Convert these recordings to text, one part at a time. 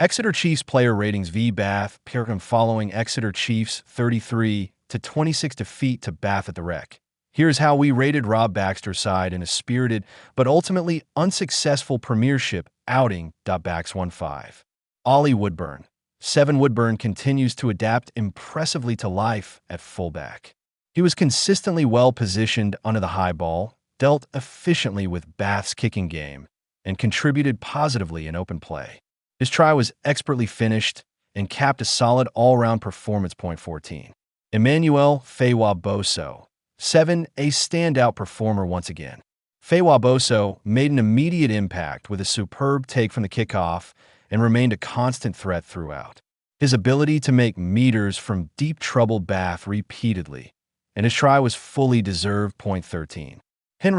Exeter Chiefs player ratings v Bath, Pyrkham following Exeter Chiefs 33-26 defeat to Bath at the Rec. Here's how we rated Rob Baxter's side in a spirited but ultimately unsuccessful Premiership outing. Bax 1-5. Olly Woodburn. 7 Woodburn continues to adapt impressively to life at fullback. He was consistently well positioned under the high ball, dealt efficiently with Bath's kicking game, and contributed positively in open play. His try was expertly finished and capped a solid all-round performance. 14. Immanuel Feyi-Waboso. 7. A standout performer once again. Feyi-Waboso made an immediate impact with a superb take from the kickoff and remained a constant threat throughout. His ability to make meters from deep trouble Bath repeatedly, and his try was fully deserved. 13.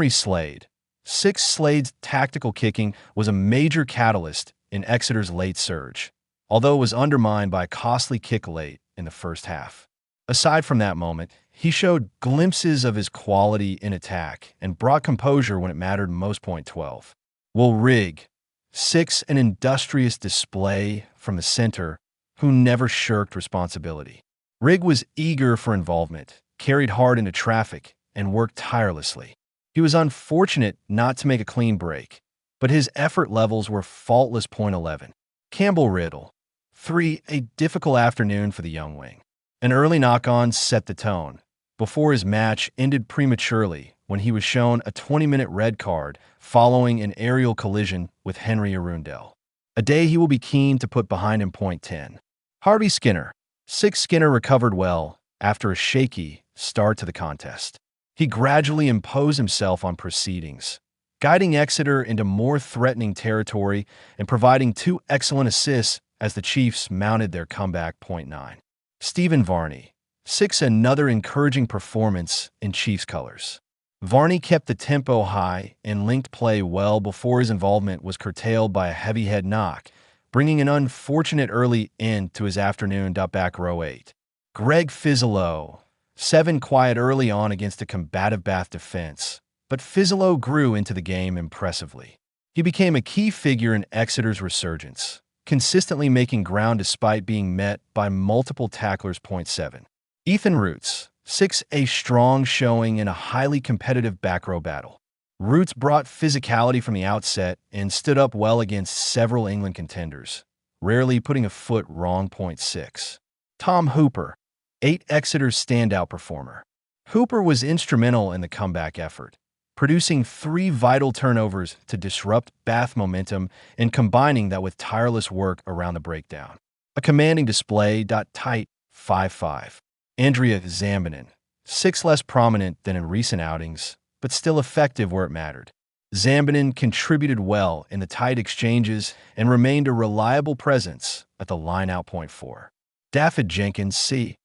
Slade. 6. Slade's tactical kicking was a major catalyst in Exeter's late surge, although it was undermined by a costly kick late in the first half. Aside from that moment, he showed glimpses of his quality in attack and brought composure when it mattered most. 12. Rig. 6. An industrious display from the center who never shirked responsibility. Rig was eager for involvement, carried hard into traffic, and worked tirelessly. He was unfortunate not to make a clean break, but his effort levels were faultless. 11. Campbell Ridl. 3. A difficult afternoon for the young wing. An early knock-on set the tone, before his match ended prematurely when he was shown a 20-minute red card following an aerial collision with Henry Arundel. A day he will be keen to put behind him. 10. Harvey Skinner. 6. Skinner recovered well after a shaky start to the contest. He gradually imposed himself on proceedings, guiding Exeter into more threatening territory and providing 2 excellent assists as the Chiefs mounted their comeback. 9. Stephen Varney. 6. Another encouraging performance in Chiefs colors. Varney kept the tempo high and linked play well before his involvement was curtailed by a heavy head knock, bringing an unfortunate early end to his afternoon. Back row 8. Greg Fizzolo. 7. Quiet early on against a combative Bath defense, but Fizzolo grew into the game impressively. He became a key figure in Exeter's resurgence, consistently making ground despite being met by multiple tacklers. 7. Ethan Roots. 6. A strong showing in a highly competitive back row battle. Roots brought physicality from the outset and stood up well against several England contenders, rarely putting a foot wrong. 6. Tom Hooper. 8. Exeter's standout performer. Hooper was instrumental in the comeback effort, producing 3 vital turnovers to disrupt Bath momentum and combining that with tireless work around the breakdown. A commanding display. Tight. 5-5. Andrea Zambanin. 6. Less prominent than in recent outings, but still effective where it mattered. Zambanin contributed well in the tight exchanges and remained a reliable presence at the line-out. 4. Dafydd Jenkins. C.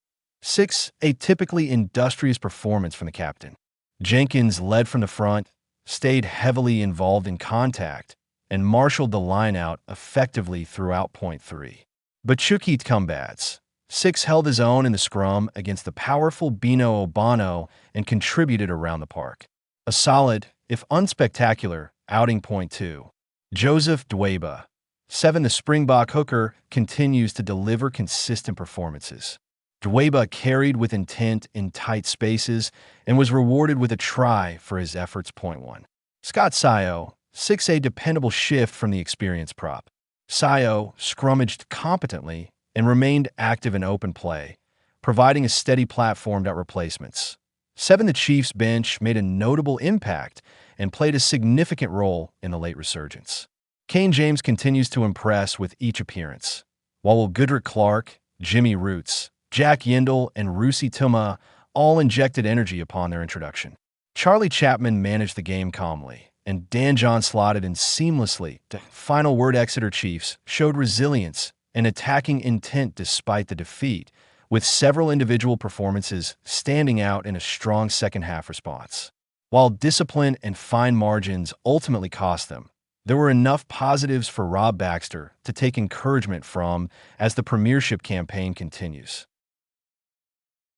6. A typically industrious performance from the captain. Jenkins led from the front, stayed heavily involved in contact, and marshaled the line-out effectively throughout. 3. Bachukit Combats. 6. Held his own in the scrum against the powerful Bino Obano and contributed around the park. A solid, if unspectacular, outing. 2. Joseph Dweba. 7. The Springbok hooker continues to deliver consistent performances. Dweba carried with intent in tight spaces and was rewarded with a try for his efforts. 1. Scott Sayo. 6. A dependable shift from the experienced prop. Sayo scrummaged competently and remained active in open play, providing a steady platform at replacements. 7. The Chiefs bench made a notable impact and played a significant role in the late resurgence. Kane James continues to impress with each appearance, while Goodrick Clark, Jimmy Roots, Jack Yindle, and Rusi Tuma all injected energy upon their introduction. Charlie Chapman managed the game calmly, and Dan John slotted in seamlessly. The final word. Exeter Chiefs showed resilience and attacking intent despite the defeat, with several individual performances standing out in a strong second-half response. While discipline and fine margins ultimately cost them, there were enough positives for Rob Baxter to take encouragement from as the Premiership campaign continues.